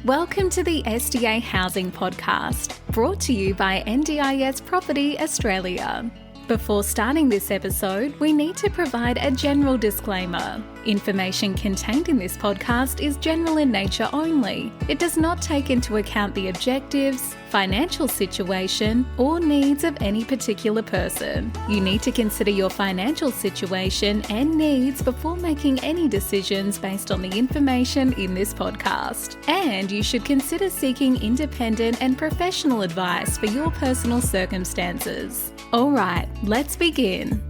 Welcome to the SDA Housing Podcast, brought to you by NDIS Property Australia. Before starting this episode, we need to provide a general disclaimer. Information contained in this podcast is general in nature only. It does not take into account the objectives, financial situation, or needs of any particular person. You need to consider your financial situation and needs before making any decisions based on the information in this podcast. And you should consider seeking independent and professional advice for your personal circumstances. All right, let's begin.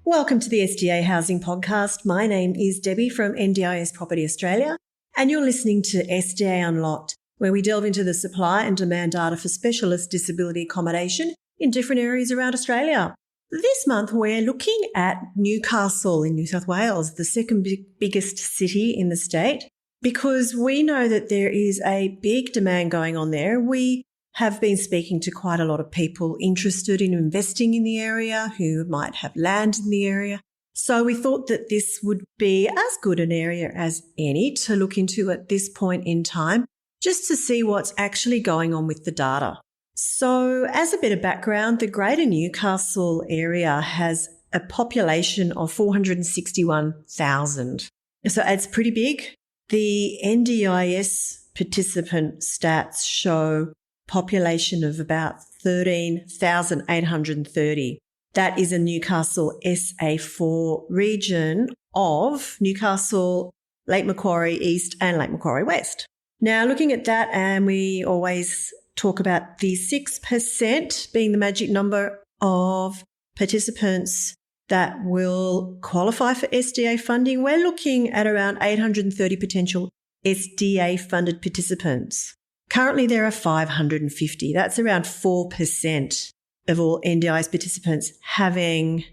Welcome to the SDA Housing Podcast. My name is Debbie from NDIS Property Australia, and you're listening to SDA Unlocked, where we delve into the supply and demand data for specialist disability accommodation in different areas around Australia. This month, we're looking at Newcastle in New South Wales, the second biggest city in the state, because we know that there is a big demand going on there. We have been speaking to quite a lot of people interested in investing in the area who might have land in the area. So we thought that this would be as good an area as any to look into at this point in time, just to see what's actually going on with the data. So as a bit of background, the Greater Newcastle area has a population of 461,000. So it's pretty big. The NDIS participant stats show population of about 13,830. That is a Newcastle SA4 region of Newcastle, Lake Macquarie East and Lake Macquarie West. Now, looking at that, and we always talk about the 6% being the magic number of participants that will qualify for SDA funding. We're looking at around 830 potential SDA funded participants. Currently, there are 550. That's around 4% of all NDIS participants having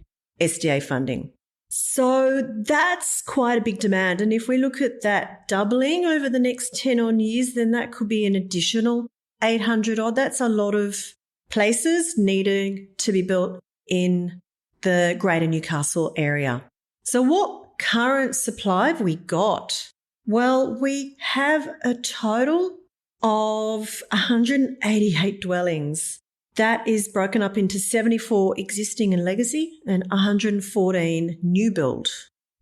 SDA funding. So that's quite a big demand. And if we look at that doubling over the next 10 odd years, then that could be an additional 800 odd. That's a lot of places needing to be built in the Greater Newcastle area. So what current supply have we got? Well, we have a total of 188 dwellings. That is broken up into 74 existing and legacy and 114 new build.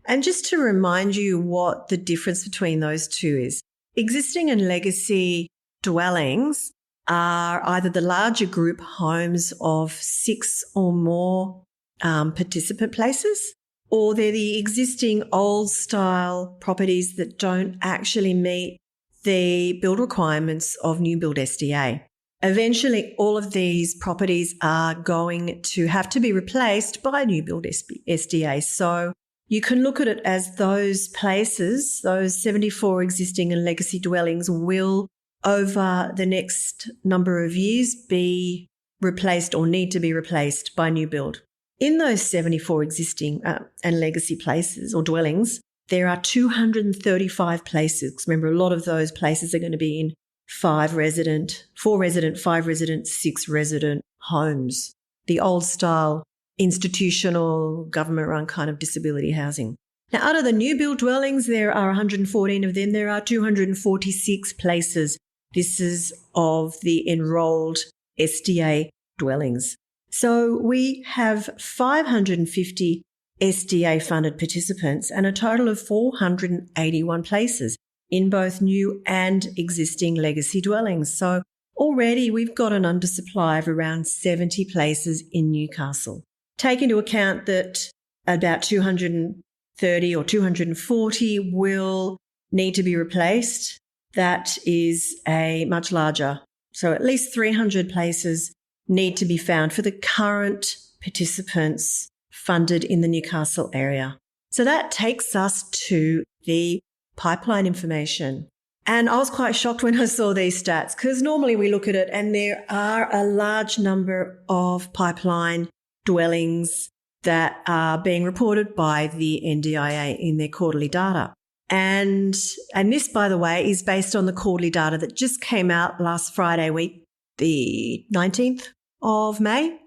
And just to remind you what the difference between those two is, existing and legacy dwellings are either the larger group homes of 6 or more participant places, or they're the existing old style properties that don't actually meet the build requirements of new build SDA. Eventually, all of these properties are going to have to be replaced by new build SDA. So you can look at it as those places, those 74 existing and legacy dwellings will, over the next number of years, be replaced or need to be replaced by new build. In those 74 existing and legacy places or dwellings, there are 235 places. Remember, a lot of those places are going to be in 4 resident, 5 resident, 6 resident homes, the old style institutional government-run kind of disability housing. Now, out of the new build dwellings, there are 114 of them. There are 246 places. This is of the enrolled SDA dwellings. So we have 550 SDA funded participants and a total of 481 places in both new and existing legacy dwellings. So already we've got an undersupply of around 70 places in Newcastle. Take into account that about 230 or 240 will need to be replaced. That is a much larger. So at least 300 places need to be found for the current participants funded in the Newcastle area. So that takes us to the pipeline information. And I was quite shocked when I saw these stats because normally we look at it and there are a large number of pipeline dwellings that are being reported by the NDIA in their quarterly data. And this, by the way, is based on the quarterly data that just came out last Friday week, the 19th of May.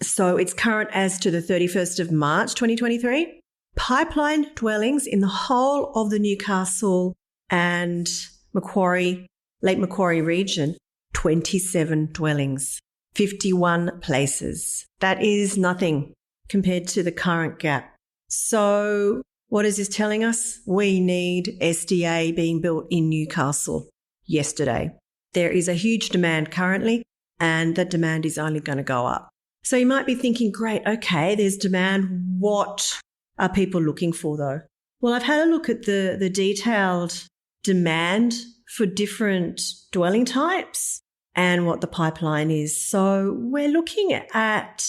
So it's current as to the 31st of March 2023. Pipeline dwellings in the whole of the Newcastle and Lake Macquarie region, 27 dwellings, 51 places. That is nothing compared to the current gap. So what is this telling us? We need SDA being built in Newcastle yesterday. There is a huge demand currently, and that demand is only going to go up. So you might be thinking, great, okay, there's demand. What are people looking for though? Well, I've had a look at the detailed demand for different dwelling types and what the pipeline is. So we're looking at,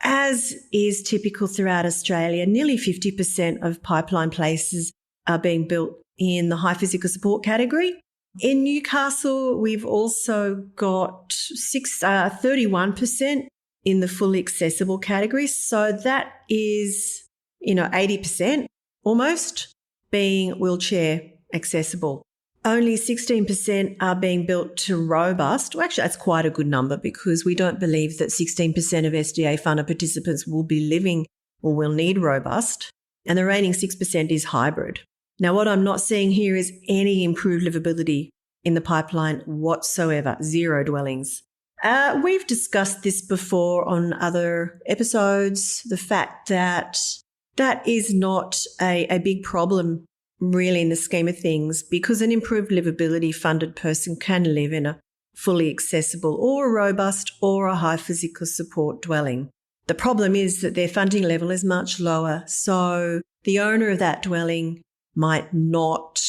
as is typical throughout Australia, nearly 50% of pipeline places are being built in the high physical support category. In Newcastle, we've also got 31% in the fully accessible category. So that is, 80% almost being wheelchair accessible. Only 16% are being built to robust. Well, actually, that's quite a good number because we don't believe that 16% of SDA funded participants will be living or will need robust. And the remaining 6% is hybrid. Now, what I'm not seeing here is any improved livability in the pipeline whatsoever, 0 dwellings. We've discussed this before on other episodes, the fact that that is not a big problem really in the scheme of things, because an improved livability funded person can live in a fully accessible or a robust or a high physical support dwelling. The problem is that their funding level is much lower, so the owner of that dwelling might not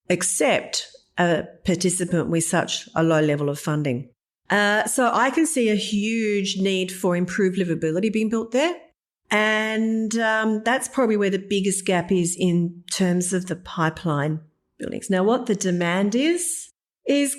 accept a participant with such a low level of funding. So I can see a huge need for improved livability being built there. And that's probably where the biggest gap is in terms of the pipeline buildings. Now, what the demand is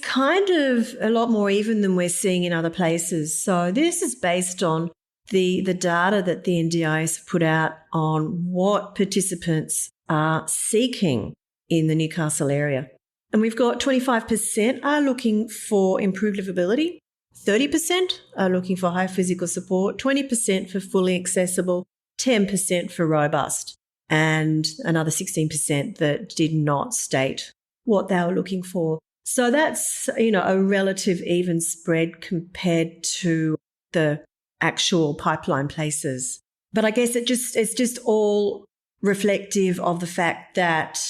kind of a lot more even than we're seeing in other places. So this is based on the data that the NDIS put out on what participants are seeking in the Newcastle area. And we've got 25% are looking for improved livability, 30% are looking for high physical support, 20% for fully accessible, 10% for robust, and another 16% that did not state what they were looking for. So that's, a relative even spread compared to the actual pipeline places. But I guess it's just all reflective of the fact that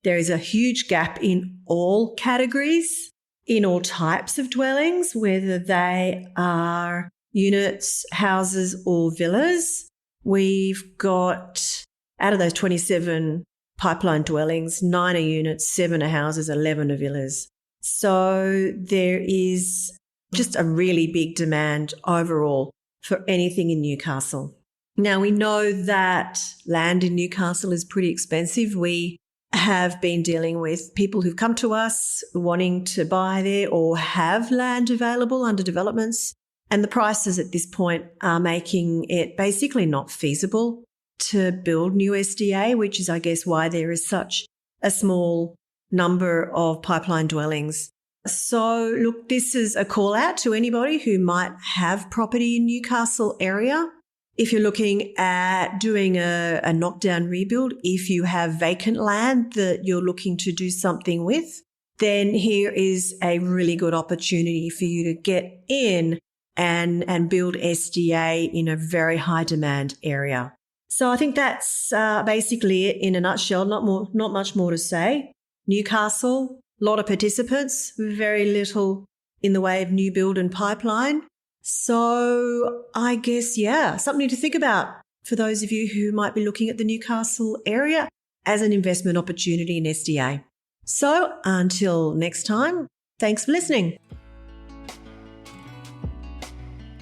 there is a huge gap in all categories, in all types of dwellings, whether they are units, houses or villas. We've got, out of those 27 pipeline dwellings, 9 are units, 7 are houses, 11 are villas. So there is just a really big demand overall for anything in Newcastle. Now, we know that land in Newcastle is pretty expensive. We have been dealing with people who've come to us wanting to buy there or have land available under developments. And the prices at this point are making it basically not feasible to build new SDA, which is, I guess, why there is such a small number of pipeline dwellings. So, look, this is a call out to anybody who might have property in Newcastle area. If you're looking at doing a knockdown rebuild, if you have vacant land that you're looking to do something with, then here is a really good opportunity for you to get in and build SDA in a very high demand area. So I think that's basically it in a nutshell. Not much more to say. Newcastle, a lot of participants, very little in the way of new build and pipeline. So I guess, something to think about for those of you who might be looking at the Newcastle area as an investment opportunity in SDA. So until next time, thanks for listening.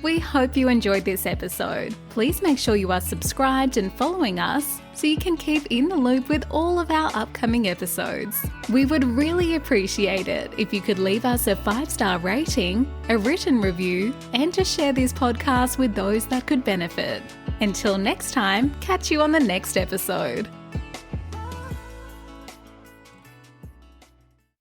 We hope you enjoyed this episode. Please make sure you are subscribed and following us so you can keep in the loop with all of our upcoming episodes. We would really appreciate it if you could leave us a 5-star rating, a written review, and to share this podcast with those that could benefit. Until next time, catch you on the next episode.